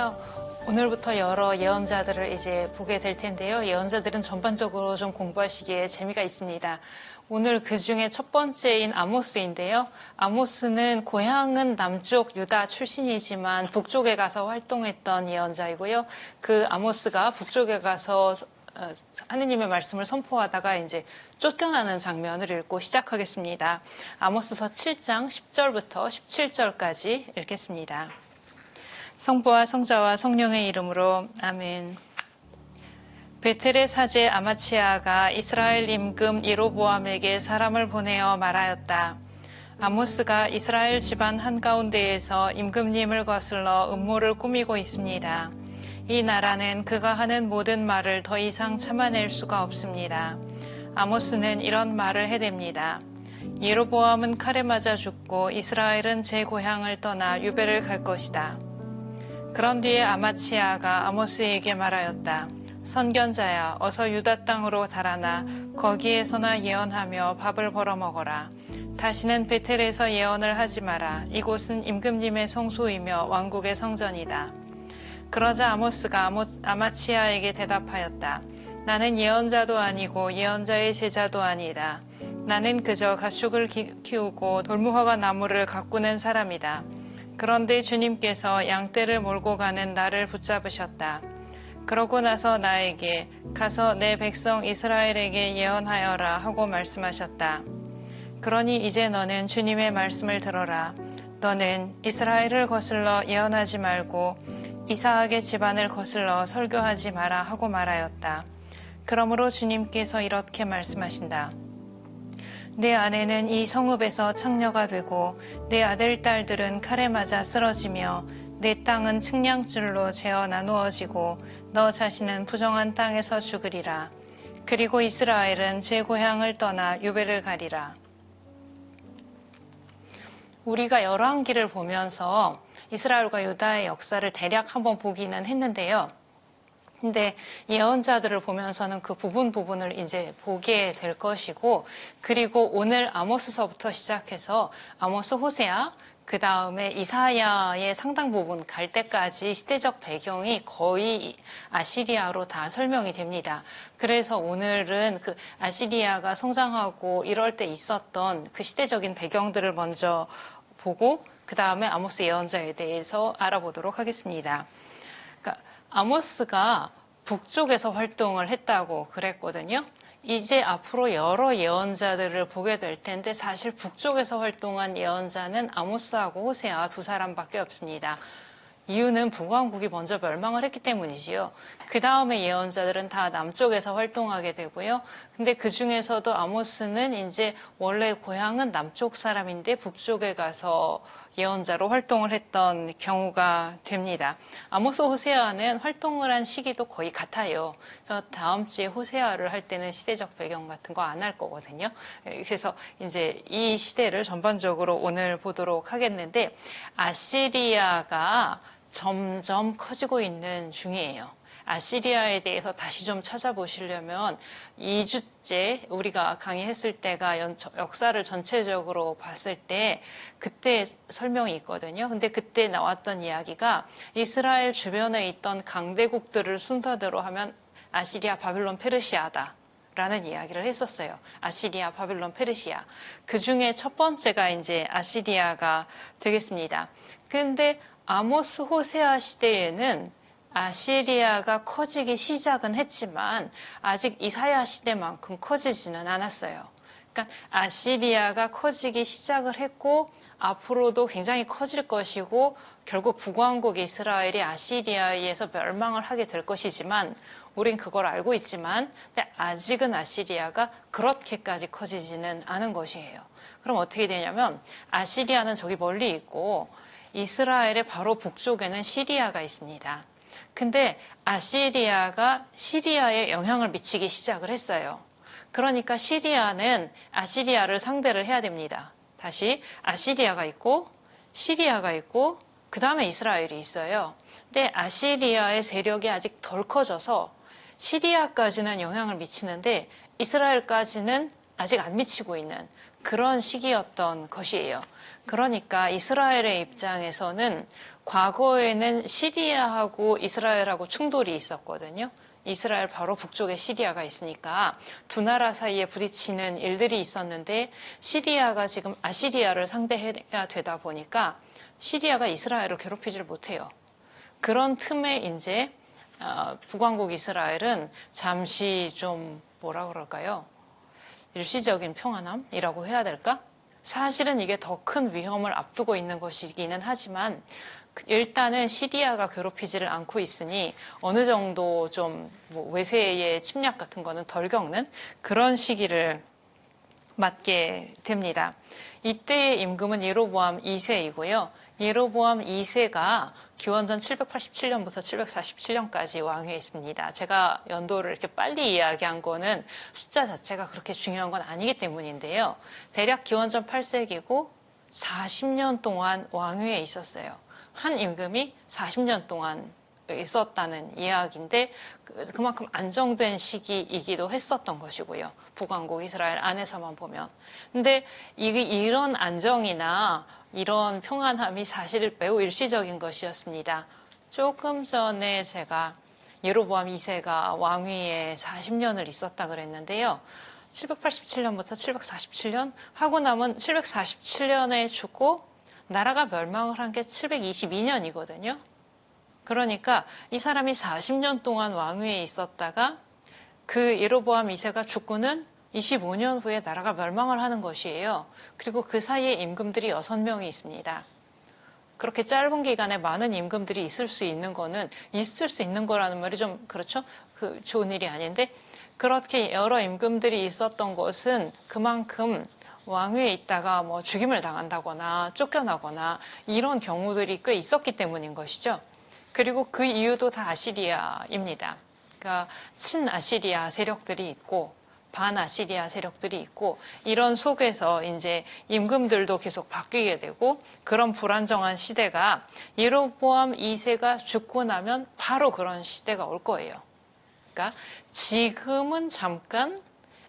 있는데요. 오늘부터 여러 예언자들을 이제 보게 될 텐데요. 예언자들은 전반적으로 좀 공부하시기에 재미가 있습니다. 오늘 그 중에 첫 번째인 아모스인데요. 아모스는 고향은 남쪽 유다 출신이지만 북쪽에 가서 활동했던 예언자이고요. 그 아모스가 북쪽에 가서 하느님의 말씀을 선포하다가 이제 쫓겨나는 장면을 읽고 시작하겠습니다. 아모스서 7장 10절부터 17절까지 읽겠습니다. 성부와 성자와 성령의 이름으로 아멘. 베텔의 사제 아마치아가 이스라엘 임금 예로보암에게 사람을 보내어 말하였다. 아모스가 이스라엘 집안 한가운데에서 임금님을 거슬러 음모를 꾸미고 있습니다. 이 나라는 그가 하는 모든 말을 더 이상 참아낼 수가 없습니다. 아모스는 이런 말을 해댑니다. 예로보암은 칼에 맞아 죽고 이스라엘은 제 고향을 떠나 유배를 갈 것이다. 그런 뒤에 아마치아가 아모스에게 말하였다. 선견자야, 어서 유다 땅으로 달아나 거기에서나 예언하며 밥을 벌어먹어라. 다시는 베텔에서 예언을 하지 마라. 이곳은 임금님의 성소이며 왕국의 성전이다. 그러자 아모스가 아마치아에게 대답하였다. 나는 예언자도 아니고 예언자의 제자도 아니다. 나는 그저 가축을 키우고 돌무화과 나무를 가꾸는 사람이다. 그런데 주님께서 양떼를 몰고 가는 나를 붙잡으셨다. 그러고 나서 나에게 가서 내 백성 이스라엘에게 예언하여라 하고 말씀하셨다. 그러니 이제 너는 주님의 말씀을 들어라. 너는 이스라엘을 거슬러 예언하지 말고 이사학의 집안을 거슬러 설교하지 마라 하고 말하였다. 그러므로 주님께서 이렇게 말씀하신다. 내 아내는 이 성읍에서 창녀가 되고 내 아들 딸들은 칼에 맞아 쓰러지며 내 땅은 측량줄로 재어 나누어지고 너 자신은 부정한 땅에서 죽으리라. 그리고 이스라엘은 제 고향을 떠나 유배를 가리라. 우리가 열왕기를 보면서 이스라엘과 유다의 역사를 대략 한번 보기는 했는데요. 근데 예언자들을 보면서는 그 부분을 이제 보게 될 것이고, 그리고 오늘 아모스서부터 시작해서 아모스, 호세아, 그 다음에 이사야의 상당 부분 갈 때까지 시대적 배경이 거의 아시리아로 다 설명이 됩니다. 그래서 오늘은 그 아시리아가 성장하고 이럴 때 있었던 그 시대적인 배경들을 먼저 보고 그 다음에 아모스 예언자에 대해서 알아보도록 하겠습니다. 그러니까 아모스가 북쪽에서 활동을 했다고 그랬거든요. 이제 앞으로 여러 예언자들을 보게 될 텐데 사실 북쪽에서 활동한 예언자는 아모스하고 호세아 두 사람밖에 없습니다. 이유는 북왕국이 먼저 멸망을 했기 때문이지요. 그 다음에 예언자들은 다 남쪽에서 활동하게 되고요. 근데 그 중에서도 아모스는 이제 원래 고향은 남쪽 사람인데 북쪽에 가서 예언자로 활동을 했던 경우가 됩니다. 아모스, 호세아는 활동을 한 시기도 거의 같아요. 그래서 다음 주에 호세아를 할 때는 시대적 배경 같은 거 안 할 거거든요. 그래서 이제 이 시대를 전반적으로 오늘 보도록 하겠는데, 아시리아가 점점 커지고 있는 중이에요. 아시리아에 대해서 다시 좀 찾아보시려면 2주째 우리가 강의했을 때가 역사를 전체적으로 봤을 때 그때 설명이 있거든요. 근데 그때 나왔던 이야기가 이스라엘 주변에 있던 강대국들을 순서대로 하면 아시리아, 바빌론, 페르시아다 라는 이야기를 했었어요. 아시리아, 바빌론, 페르시아. 그 중에 첫 번째가 이제 아시리아가 되겠습니다. 근데 아모스, 호세아 시대에는 아시리아가 커지기 시작은 했지만 아직 이사야 시대만큼 커지지는 않았어요. 그러니까 아시리아가 커지기 시작을 했고 앞으로도 굉장히 커질 것이고 결국 북왕국 이스라엘이 아시리아에 의해서 멸망을 하게 될 것이지만 우린 그걸 알고 있지만 근데 아직은 아시리아가 그렇게까지 커지지는 않은 것이에요. 그럼 어떻게 되냐면 아시리아는 저기 멀리 있고 이스라엘의 바로 북쪽에는 시리아가 있습니다. 근데 아시리아가 시리아에 영향을 미치기 시작을 했어요. 그러니까 시리아는 아시리아를 상대를 해야 됩니다. 다시 아시리아가 있고 시리아가 있고 그 다음에 이스라엘이 있어요. 근데 아시리아의 세력이 아직 덜 커져서 시리아까지는 영향을 미치는데 이스라엘까지는 아직 안 미치고 있는 그런 시기였던 것이에요. 그러니까 이스라엘의 입장에서는 과거에는 시리아하고 이스라엘하고 충돌이 있었거든요. 이스라엘 바로 북쪽에 시리아가 있으니까 두 나라 사이에 부딪히는 일들이 있었는데 시리아가 지금 아시리아를 상대해야 되다 보니까 시리아가 이스라엘을 괴롭히지를 못해요. 그런 틈에 이제 북왕국 이스라엘은 잠시 좀 뭐라 그럴까요? 일시적인 평안함이라고 해야 될까? 사실은 이게 더 큰 위험을 앞두고 있는 것이기는 하지만 일단은 시리아가 괴롭히지를 않고 있으니 어느 정도 좀뭐 외세의 침략 같은 거는 덜 겪는 그런 시기를 맞게 됩니다. 이때의 임금은 예로보암 2세이고요. 예로보암 2세가 기원전 787년부터 747년까지 왕위했습니다. 제가 연도를 이렇게 빨리 이야기한 거는 숫자 자체가 그렇게 중요한 건 아니기 때문인데요. 대략 기원전 8세기고 40년 동안 왕위에 있었어요. 한 임금이 40년 동안 있었다는 이야기인데 그만큼 안정된 시기이기도 했었던 것이고요. 북왕국 이스라엘 안에서만 보면. 근데 이런 안정이나 이런 평안함이 사실 매우 일시적인 것이었습니다. 조금 전에 제가 예로보암 2세가 왕위에 40년을 있었다 그랬는데요. 787년부터 747년 하고 남은 747년에 죽고 나라가 멸망을 한 게 722년이거든요. 그러니까 이 사람이 40년 동안 왕위에 있었다가 그 예로보암 2세가 죽고는 25년 후에 나라가 멸망을 하는 것이에요. 그리고 그 사이에 임금들이 6명이 있습니다. 그렇게 짧은 기간에 많은 임금들이 있을 수 있는 거라는 말이 좀 그렇죠? 좋은 일이 아닌데 그렇게 여러 임금들이 있었던 것은 그만큼 왕위에 있다가 뭐 죽임을 당한다거나 쫓겨나거나 이런 경우들이 꽤 있었기 때문인 것이죠. 그리고 그 이유도 다 아시리아입니다. 그러니까 친아시리아 세력들이 있고 반아시리아 세력들이 있고 이런 속에서 이제 임금들도 계속 바뀌게 되고 그런 불안정한 시대가 예로보암 2세가 죽고 나면 바로 그런 시대가 올 거예요. 그러니까 지금은 잠깐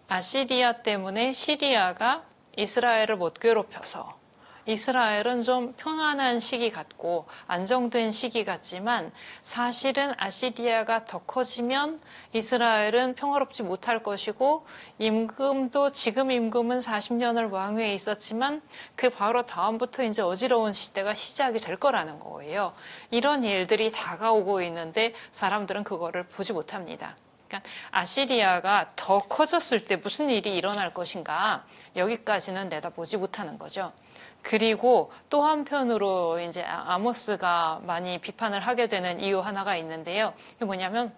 아시리아 때문에 시리아가 이스라엘을 못 괴롭혀서 이스라엘은 좀 평안한 시기 같고 안정된 시기 같지만 사실은 아시리아가 더 커지면 이스라엘은 평화롭지 못할 것이고 임금도 지금 임금은 40년을 왕위에 있었지만 그 바로 다음부터 이제 어지러운 시대가 시작이 될 거라는 거예요. 이런 일들이 다가오고 있는데 사람들은 그거를 보지 못합니다. 그러니까 아시리아가 더 커졌을 때 무슨 일이 일어날 것인가 여기까지는 내다보지 못하는 거죠. 그리고 또 한편으로 이제 아모스가 많이 비판을 하게 되는 이유 하나가 있는데요. 이게 뭐냐면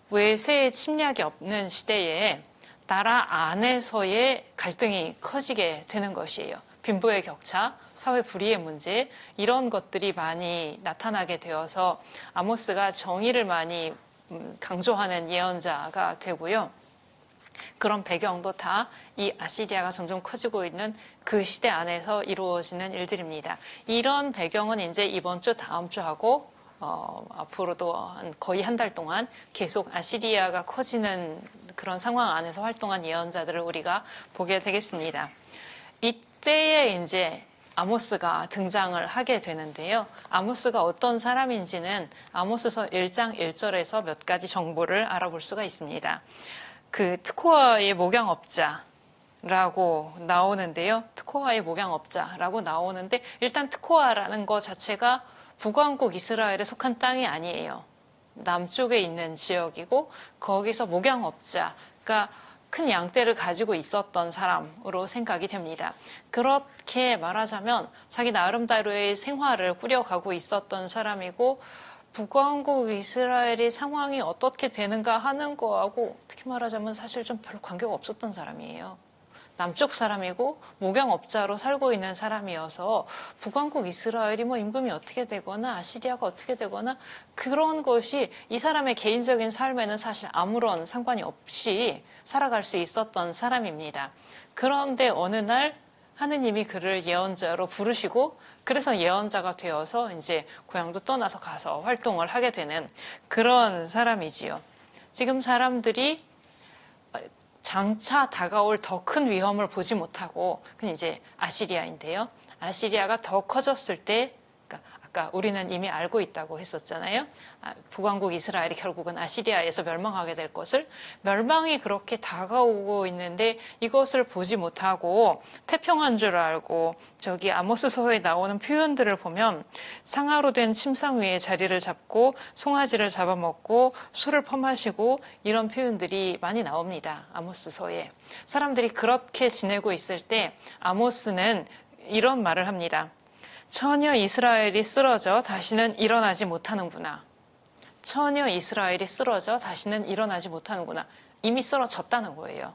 외세의 침략이 없는 시대에 나라 안에서의 갈등이 커지게 되는 것이에요. 빈부의 격차, 사회 불의의 문제 이런 것들이 많이 나타나게 되어서 아모스가 정의를 많이 강조하는 예언자가 되고요. 그런 배경도 다 이 아시리아가 점점 커지고 있는 그 시대 안에서 이루어지는 일들입니다. 이런 배경은 이제 이번 주, 다음 주하고 앞으로도 거의 한 달 동안 계속 아시리아가 커지는 그런 상황 안에서 활동한 예언자들을 우리가 보게 되겠습니다. 이때에 이제 아모스가 등장을 하게 되는데요. 아모스가 어떤 사람인지는 아모스서 1장 1절에서 몇 가지 정보를 알아볼 수가 있습니다. 그 트코아의 목양업자라고 나오는데요. 트코아의 목양업자라고 나오는데 일단 트코아라는 것 자체가 북왕국 이스라엘에 속한 땅이 아니에요. 남쪽에 있는 지역이고 거기서 목양업자, 그러니까 큰 양떼를 가지고 있었던 사람으로 생각이 됩니다. 그렇게 말하자면 자기 나름대로의 생활을 꾸려가고 있었던 사람이고 북왕국 이스라엘의 상황이 어떻게 되는가 하는 거하고 특히 말하자면 사실 좀 별로 관계가 없었던 사람이에요. 남쪽 사람이고 목양업자로 살고 있는 사람이어서 북왕국 이스라엘이 뭐 임금이 어떻게 되거나 아시리아가 어떻게 되거나 그런 것이 이 사람의 개인적인 삶에는 사실 아무런 상관이 없이 살아갈 수 있었던 사람입니다. 그런데 어느 날 하느님이 그를 예언자로 부르시고 그래서 예언자가 되어서 이제 고향도 떠나서 가서 활동을 하게 되는 그런 사람이지요. 지금 사람들이 장차 다가올 더 큰 위험을 보지 못하고 그냥 이제 아시리아인데요. 아시리아가 더 커졌을 때, 그러니까 아까 우리는 이미 알고 있다고 했었잖아요. 북왕국 이스라엘이 결국은 아시리아에서 멸망하게 될 것을, 멸망이 그렇게 다가오고 있는데 이것을 보지 못하고 태평한 줄 알고, 저기 아모스서에 나오는 표현들을 보면 상아로 된 침상 위에 자리를 잡고 송아지를 잡아먹고 술을 퍼마시고 이런 표현들이 많이 나옵니다. 아모스서에. 사람들이 그렇게 지내고 있을 때 아모스는 이런 말을 합니다. 처녀 이스라엘이 쓰러져 다시는 일어나지 못하는구나. 처녀 이스라엘이 쓰러져 다시는 일어나지 못하는구나. 이미 쓰러졌다는 거예요.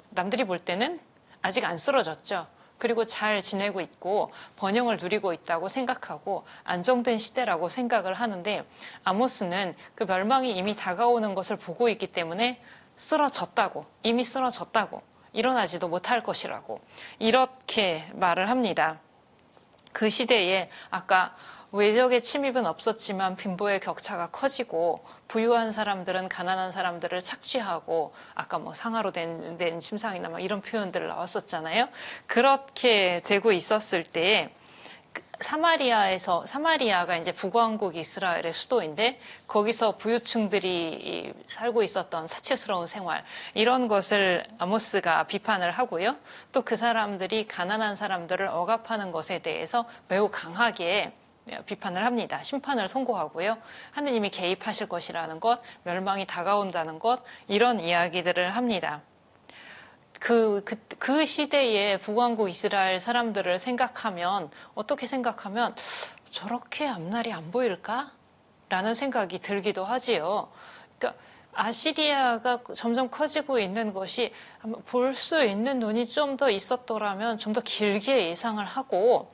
남들이 볼 때는 아직 안 쓰러졌죠. 그리고 잘 지내고 있고 번영을 누리고 있다고 생각하고 안정된 시대라고 생각을 하는데, 아모스는 그 멸망이 이미 다가오는 것을 보고 있기 때문에 쓰러졌다고, 이미 쓰러졌다고, 일어나지도 못할 것이라고 이렇게 말을 합니다. 그 시대에 아까 외적의 침입은 없었지만 빈부의 격차가 커지고 부유한 사람들은 가난한 사람들을 착취하고, 아까 뭐 상아로 된 침상이나 막 이런 표현들 나왔었잖아요. 그렇게 되고 있었을 때 사마리아가 이제 북왕국 이스라엘의 수도인데, 거기서 부유층들이 살고 있었던 사치스러운 생활, 이런 것을 아모스가 비판을 하고요. 또 그 사람들이 가난한 사람들을 억압하는 것에 대해서 매우 강하게 비판을 합니다. 심판을 선고하고요. 하느님이 개입하실 것이라는 것, 멸망이 다가온다는 것, 이런 이야기들을 합니다. 그 시대의 북왕국 이스라엘 사람들을 생각하면, 어떻게 생각하면 저렇게 앞날이 안 보일까? 라는 생각이 들기도 하지요. 그러니까 아시리아가 점점 커지고 있는 것이, 볼 수 있는 눈이 좀 더 있었더라면 좀 더 길게 예상을 하고,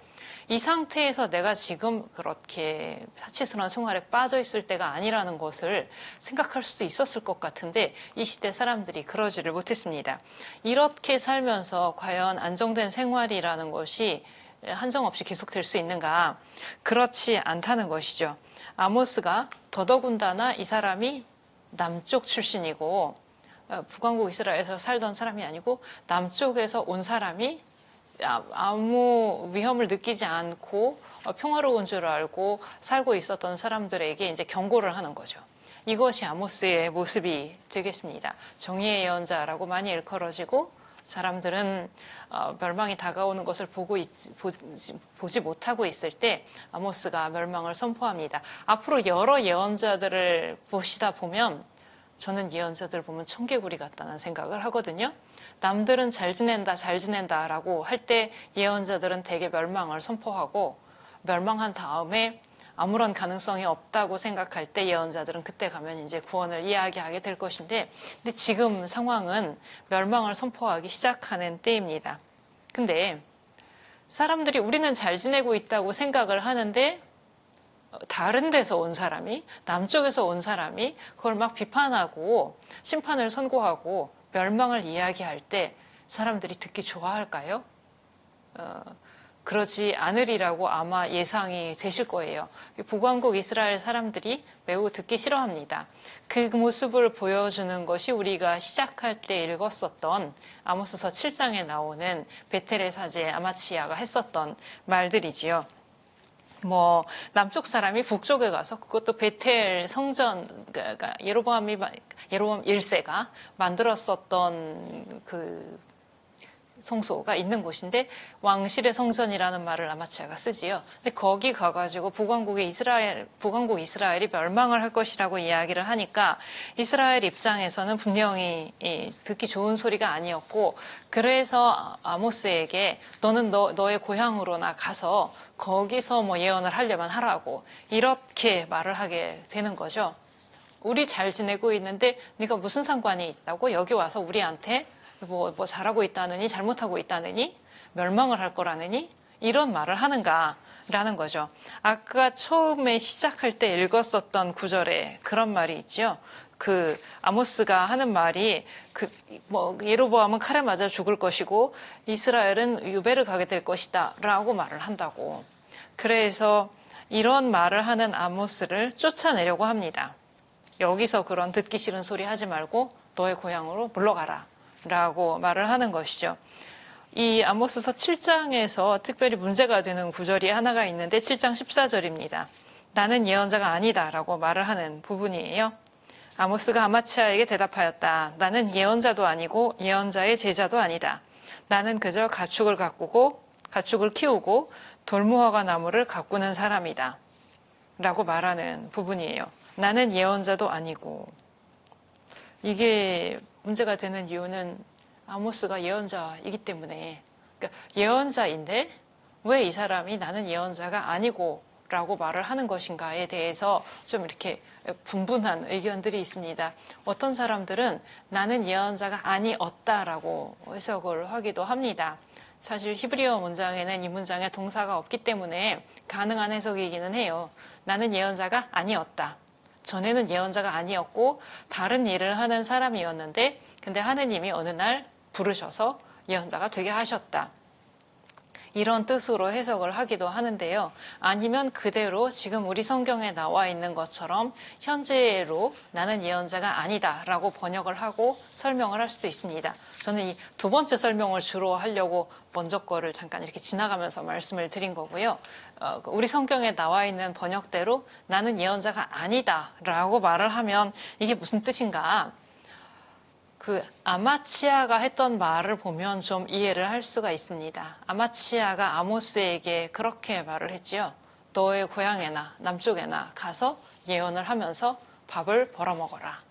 이 상태에서 내가 지금 그렇게 사치스러운 생활에 빠져 있을 때가 아니라는 것을 생각할 수도 있었을 것 같은데, 이 시대 사람들이 그러지를 못했습니다. 이렇게 살면서 과연 안정된 생활이라는 것이 한정없이 계속될 수 있는가? 그렇지 않다는 것이죠. 아모스가 더더군다나 이 사람이 남쪽 출신이고 북왕국 이스라엘에서 살던 사람이 아니고 남쪽에서 온 사람이 아무 위험을 느끼지 않고 평화로운 줄 알고 살고 있었던 사람들에게 이제 경고를 하는 거죠. 이것이 아모스의 모습이 되겠습니다. 정의의 예언자라고 많이 일컬어지고, 사람들은 멸망이 다가오는 것을 보지 못하고 있을 때 아모스가 멸망을 선포합니다. 앞으로 여러 예언자들을 보시다 보면 저는 예언자들 보면 청개구리 같다는 생각을 하거든요. 남들은 잘 지낸다라고 할 때 예언자들은 대개 멸망을 선포하고, 멸망한 다음에 아무런 가능성이 없다고 생각할 때 예언자들은 그때 가면 이제 구원을 이야기하게 될 것인데, 근데 지금 상황은 멸망을 선포하기 시작하는 때입니다. 근데 사람들이 우리는 잘 지내고 있다고 생각을 하는데, 다른 데서 온 사람이, 남쪽에서 온 사람이 그걸 막 비판하고 심판을 선고하고 멸망을 이야기할 때 사람들이 듣기 좋아할까요? 그러지 않으리라고 아마 예상이 되실 거예요. 북왕국 이스라엘 사람들이 매우 듣기 싫어합니다. 그 모습을 보여주는 것이 우리가 시작할 때 읽었었던 아모스서 7장에 나오는 베텔의 사제 아마치야가 했었던 말들이지요. 뭐 남쪽 사람이 북쪽에 가서, 그것도 베텔 성전, 그러니까 예로보암 1세가 만들었었던 그 성소가 있는 곳인데, 왕실의 성전이라는 말을 아마치아가 쓰지요. 근데 거기 가가지고 북왕국 이스라엘이 멸망을 할 것이라고 이야기를 하니까 이스라엘 입장에서는 분명히 듣기 좋은 소리가 아니었고, 그래서 아모스에게 너는 너의 고향으로나 가서 거기서 뭐 예언을 하려면 하라고 이렇게 말을 하게 되는 거죠. 우리 잘 지내고 있는데 네가 무슨 상관이 있다고 여기 와서 우리한테 뭐 잘하고 있다느니 잘못하고 있다느니 멸망을 할 거라느니 이런 말을 하는가라는 거죠. 아까 처음에 시작할 때 읽었었던 구절에 그런 말이 있죠. 그 아모스가 하는 말이 예로보암은 칼에 맞아 죽을 것이고 이스라엘은 유배를 가게 될 것이다라고 말을 한다고. 그래서 이런 말을 하는 아모스를 쫓아내려고 합니다. 여기서 그런 듣기 싫은 소리 하지 말고 너의 고향으로 물러가라 라고 말을 하는 것이죠. 이 아모스서 7장에서 특별히 문제가 되는 구절이 하나가 있는데 7장 14절입니다. 나는 예언자가 아니다라고 말을 하는 부분이에요. 아모스가 아마치아에게 대답하였다. 나는 예언자도 아니고 예언자의 제자도 아니다. 나는 그저 가축을 키우고 돌무화과 나무를 가꾸는 사람이다. 라고 말하는 부분이에요. 나는 예언자도 아니고. 이게 문제가 되는 이유는 아모스가 예언자이기 때문에, 그러니까 예언자인데 왜 이 사람이 나는 예언자가 아니고 라고 말을 하는 것인가에 대해서 좀 이렇게 분분한 의견들이 있습니다. 어떤 사람들은 나는 예언자가 아니었다라고 해석을 하기도 합니다. 사실 히브리어 문장에는 이 문장에 동사가 없기 때문에 가능한 해석이기는 해요. 나는 예언자가 아니었다. 전에는 예언자가 아니었고 다른 일을 하는 사람이었는데 근데 하느님이 어느 날 부르셔서 예언자가 되게 하셨다. 이런 뜻으로 해석을 하기도 하는데요. 아니면 그대로 지금 우리 성경에 나와 있는 것처럼 현재로 나는 예언자가 아니다라고 번역을 하고 설명을 할 수도 있습니다. 저는 이 두 번째 설명을 주로 하려고 먼저 거를 잠깐 이렇게 지나가면서 말씀을 드린 거고요. 우리 성경에 나와 있는 번역대로 나는 예언자가 아니다라고 말을 하면 이게 무슨 뜻인가? 그 아마치아가 했던 말을 보면 좀 이해를 할 수가 있습니다. 아마치아가 아모스에게 그렇게 말을 했지요. 너의 고향에나 남쪽에나 가서 예언을 하면서 밥을 벌어먹어라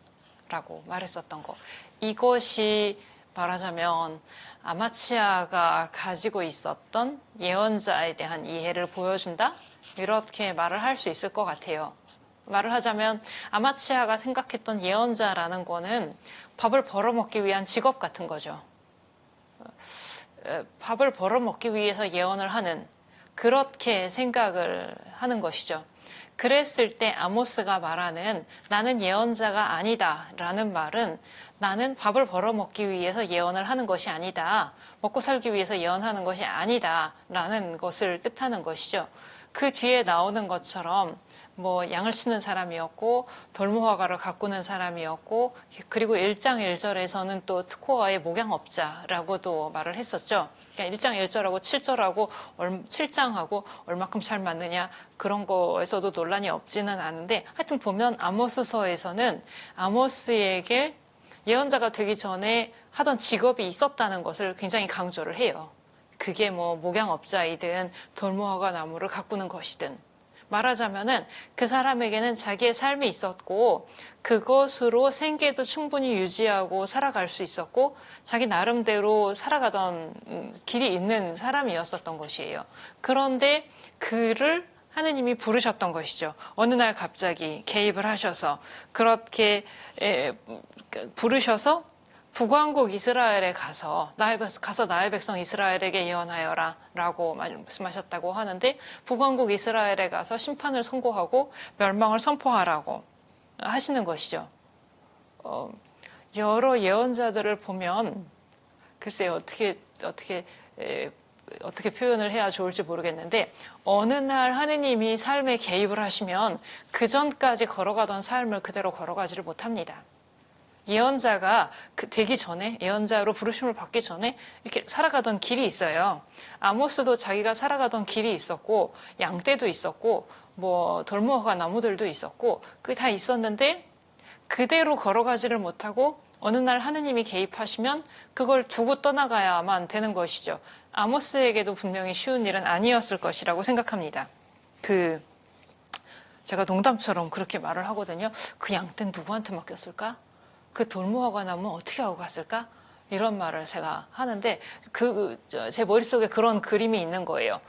라고 말했었던 거. 이것이 말하자면 아마치아가 가지고 있었던 예언자에 대한 이해를 보여준다? 이렇게 말을 할 수 있을 것 같아요. 말을 하자면 아마치아가 생각했던 예언자라는 거는 밥을 벌어먹기 위한 직업 같은 거죠. 밥을 벌어먹기 위해서 예언을 하는 그렇게 생각을 하는 것이죠. 그랬을 때 아모스가 말하는 나는 예언자가 아니다 라는 말은 나는 밥을 벌어먹기 위해서 예언을 하는 것이 아니다. 먹고 살기 위해서 예언하는 것이 아니다 라는 것을 뜻하는 것이죠. 그 뒤에 나오는 것처럼 뭐 양을 치는 사람이었고 돌무화과를 가꾸는 사람이었고 그리고 1장 1절에서는 또 특호와의 목양업자라고도 말을 했었죠. 그러니까 1장 1절하고 7절하고 7장하고 얼마큼 잘 맞느냐 그런 거에서도 논란이 없지는 않은데 하여튼 보면 아모스서에서는 아모스에게 예언자가 되기 전에 하던 직업이 있었다는 것을 굉장히 강조를 해요. 그게 뭐 목양업자이든 돌무화과 나무를 가꾸는 것이든 말하자면은 그 사람에게는 자기의 삶이 있었고 그것으로 생계도 충분히 유지하고 살아갈 수 있었고 자기 나름대로 살아가던 길이 있는 사람이었었던 것이에요. 그런데 그를 하느님이 부르셨던 것이죠. 어느 날 갑자기 개입을 하셔서 그렇게 부르셔서 북왕국 이스라엘에 가서 나의 백성 이스라엘에게 예언하여라 라고 말씀하셨다고 하는데 북왕국 이스라엘에 가서 심판을 선고하고 멸망을 선포하라고 하시는 것이죠. 여러 예언자들을 보면 글쎄요 어떻게 표현을 해야 좋을지 모르겠는데 어느 날 하느님이 삶에 개입을 하시면 그 전까지 걸어가던 삶을 그대로 걸어가지를 못합니다. 예언자가 되기 전에 예언자로 부르심을 받기 전에 이렇게 살아가던 길이 있어요. 아모스도 자기가 살아가던 길이 있었고 양떼도 있었고 뭐 돌무화과 나무들도 있었고 그게 다 있었는데 그대로 걸어가지를 못하고 어느 날 하느님이 개입하시면 그걸 두고 떠나가야만 되는 것이죠. 아모스에게도 분명히 쉬운 일은 아니었을 것이라고 생각합니다. 제가 농담처럼 그렇게 말을 하거든요. 그 양떼는 누구한테 맡겼을까? 그 돌무화과 나무는 어떻게 하고 갔을까? 이런 말을 제가 하는데 제 머릿속에 그런 그림이 있는 거예요.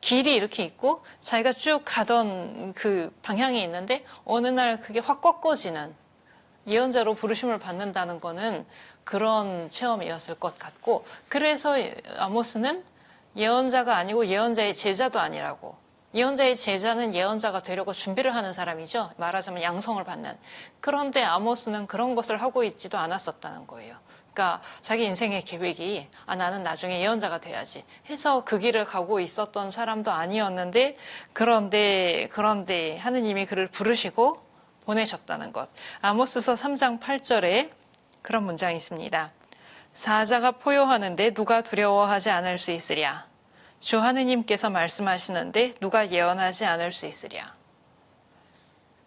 길이 이렇게 있고 자기가 쭉 가던 그 방향이 있는데 어느 날 그게 확 꺾어지는 예언자로 부르심을 받는다는 거는 그런 체험이었을 것 같고 그래서 아모스는 예언자가 아니고 예언자의 제자도 아니라고 예언자의 제자는 예언자가 되려고 준비를 하는 사람이죠. 말하자면 양성을 받는. 그런데 아모스는 그런 것을 하고 있지도 않았었다는 거예요. 그러니까 자기 인생의 계획이 나는 나중에 예언자가 돼야지 해서 그 길을 가고 있었던 사람도 아니었는데 그런데 하느님이 그를 부르시고 보내셨다는 것. 아모스서 3장 8절에 그런 문장이 있습니다. 사자가 포효하는데 누가 두려워하지 않을 수 있으랴. 주 하느님께서 말씀하시는데 누가 예언하지 않을 수 있으랴.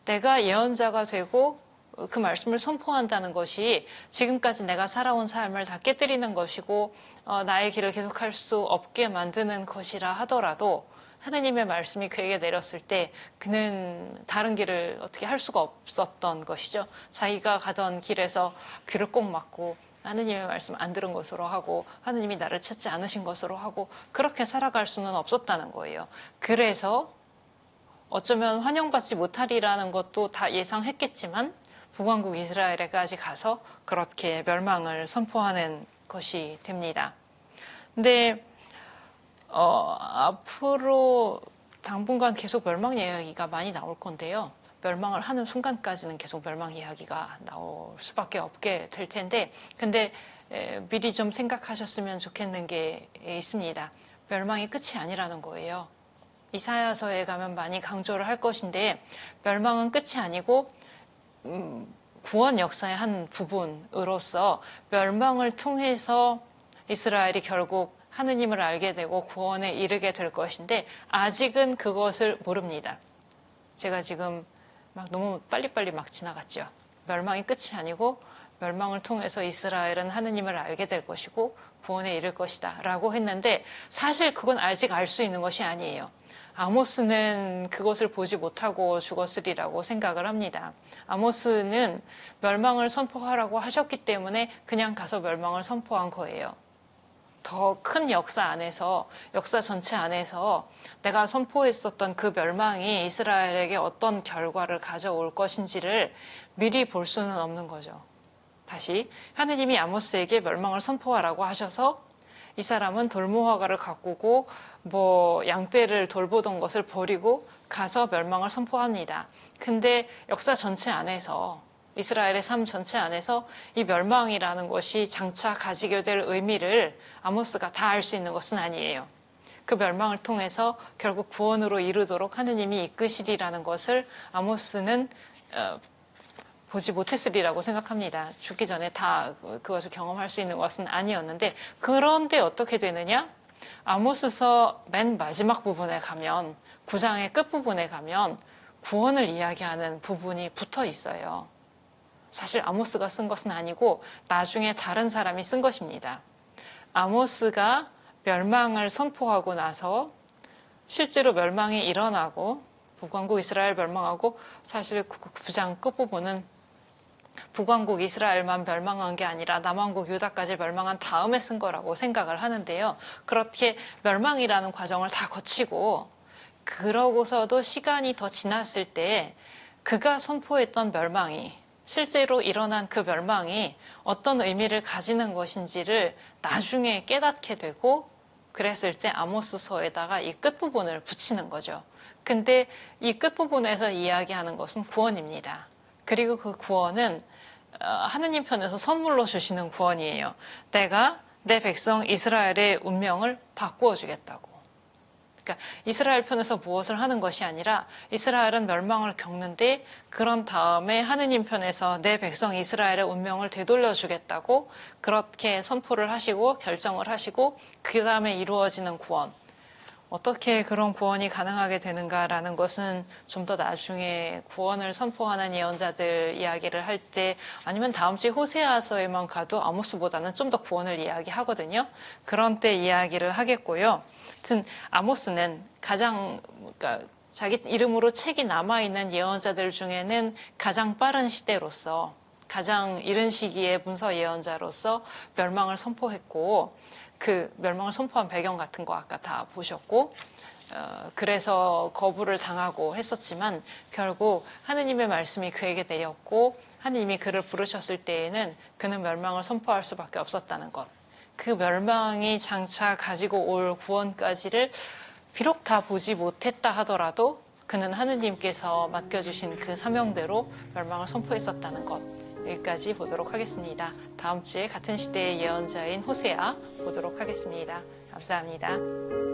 내가 예언자가 되고 그 말씀을 선포한다는 것이 지금까지 내가 살아온 삶을 다 깨뜨리는 것이고 나의 길을 계속할 수 없게 만드는 것이라 하더라도 하느님의 말씀이 그에게 내렸을 때 그는 다른 길을 어떻게 할 수가 없었던 것이죠. 자기가 가던 길에서 귀를 꼭 막고 하느님의 말씀 안 들은 것으로 하고 하느님이 나를 찾지 않으신 것으로 하고 그렇게 살아갈 수는 없었다는 거예요. 그래서 어쩌면 환영받지 못하리라는 것도 다 예상했겠지만 북왕국 이스라엘에까지 가서 그렇게 멸망을 선포하는 것이 됩니다. 근데 앞으로 당분간 계속 멸망 이야기가 많이 나올 건데요. 멸망을 하는 순간까지는 계속 멸망 이야기가 나올 수밖에 없게 될 텐데, 근데 미리 좀 생각하셨으면 좋겠는 게 있습니다. 멸망이 끝이 아니라는 거예요. 이사야서에 가면 많이 강조를 할 것인데, 멸망은 끝이 아니고 구원 역사의 한 부분으로서 멸망을 통해서 이스라엘이 결국 하느님을 알게 되고 구원에 이르게 될 것인데 아직은 그것을 모릅니다. 제가 지금 막 너무 빨리빨리 막 지나갔죠. 멸망이 끝이 아니고 멸망을 통해서 이스라엘은 하느님을 알게 될 것이고 구원에 이를 것이다 라고 했는데 사실 그건 아직 알 수 있는 것이 아니에요. 아모스는 그것을 보지 못하고 죽었으리라고 생각을 합니다. 아모스는 멸망을 선포하라고 하셨기 때문에 그냥 가서 멸망을 선포한 거예요. 더 큰 역사 안에서, 역사 전체 안에서 내가 선포했었던 그 멸망이 이스라엘에게 어떤 결과를 가져올 것인지를 미리 볼 수는 없는 거죠. 다시 하느님이 아모스에게 멸망을 선포하라고 하셔서 이 사람은 돌무화과를 가꾸고 양떼를 돌보던 것을 버리고 가서 멸망을 선포합니다. 근데 역사 전체 안에서 이스라엘의 삶 전체 안에서 이 멸망이라는 것이 장차 가지게 될 의미를 아모스가 다 알 수 있는 것은 아니에요. 그 멸망을 통해서 결국 구원으로 이르도록 하느님이 이끄시리라는 것을 아모스는 보지 못했으리라고 생각합니다. 죽기 전에 다 그것을 경험할 수 있는 것은 아니었는데, 그런데 어떻게 되느냐? 아모스서 맨 마지막 부분에 가면, 9장의 끝부분에 가면 구원을 이야기하는 부분이 붙어 있어요. 사실 아모스가 쓴 것은 아니고 나중에 다른 사람이 쓴 것입니다. 아모스가 멸망을 선포하고 나서 실제로 멸망이 일어나고 북왕국 이스라엘 멸망하고, 사실 9장 끝부분은 북왕국 이스라엘만 멸망한 게 아니라 남왕국 유다까지 멸망한 다음에 쓴 거라고 생각을 하는데요. 그렇게 멸망이라는 과정을 다 거치고 그러고서도 시간이 더 지났을 때 그가 선포했던 멸망이, 실제로 일어난 그 멸망이 어떤 의미를 가지는 것인지를 나중에 깨닫게 되고, 그랬을 때 아모스서에다가 이 끝부분을 붙이는 거죠. 근데 이 끝부분에서 이야기하는 것은 구원입니다. 그리고 그 구원은 하느님 편에서 선물로 주시는 구원이에요. 내가 내 백성 이스라엘의 운명을 바꾸어 주겠다고. 그러니까 이스라엘 편에서 무엇을 하는 것이 아니라 이스라엘은 멸망을 겪는데 그런 다음에 하느님 편에서 내 백성 이스라엘의 운명을 되돌려 주겠다고 그렇게 선포를 하시고 결정을 하시고 그 다음에 이루어지는 구원. 어떻게 그런 구원이 가능하게 되는가라는 것은 좀 더 나중에 구원을 선포하는 예언자들 이야기를 할 때, 아니면 다음 주에 호세아서에만 가도 아모스보다는 좀 더 구원을 이야기하거든요. 그런 때 이야기를 하겠고요. 하여튼 아모스는 가장, 그러니까 자기 이름으로 책이 남아있는 예언자들 중에는 가장 빠른 시대로서, 가장 이른 시기의 문서 예언자로서 멸망을 선포했고, 그 멸망을 선포한 배경 같은 거 아까 다 보셨고, 그래서 거부를 당하고 했었지만 결국 하느님의 말씀이 그에게 내렸고 하느님이 그를 부르셨을 때에는 그는 멸망을 선포할 수밖에 없었다는 것. 그 멸망이 장차 가지고 올 구원까지를 비록 다 보지 못했다 하더라도 그는 하느님께서 맡겨주신 그 사명대로 멸망을 선포했었다는 것. 여기까지 보도록 하겠습니다. 다음 주에 같은 시대의 예언자인 호세아 보도록 하겠습니다. 감사합니다.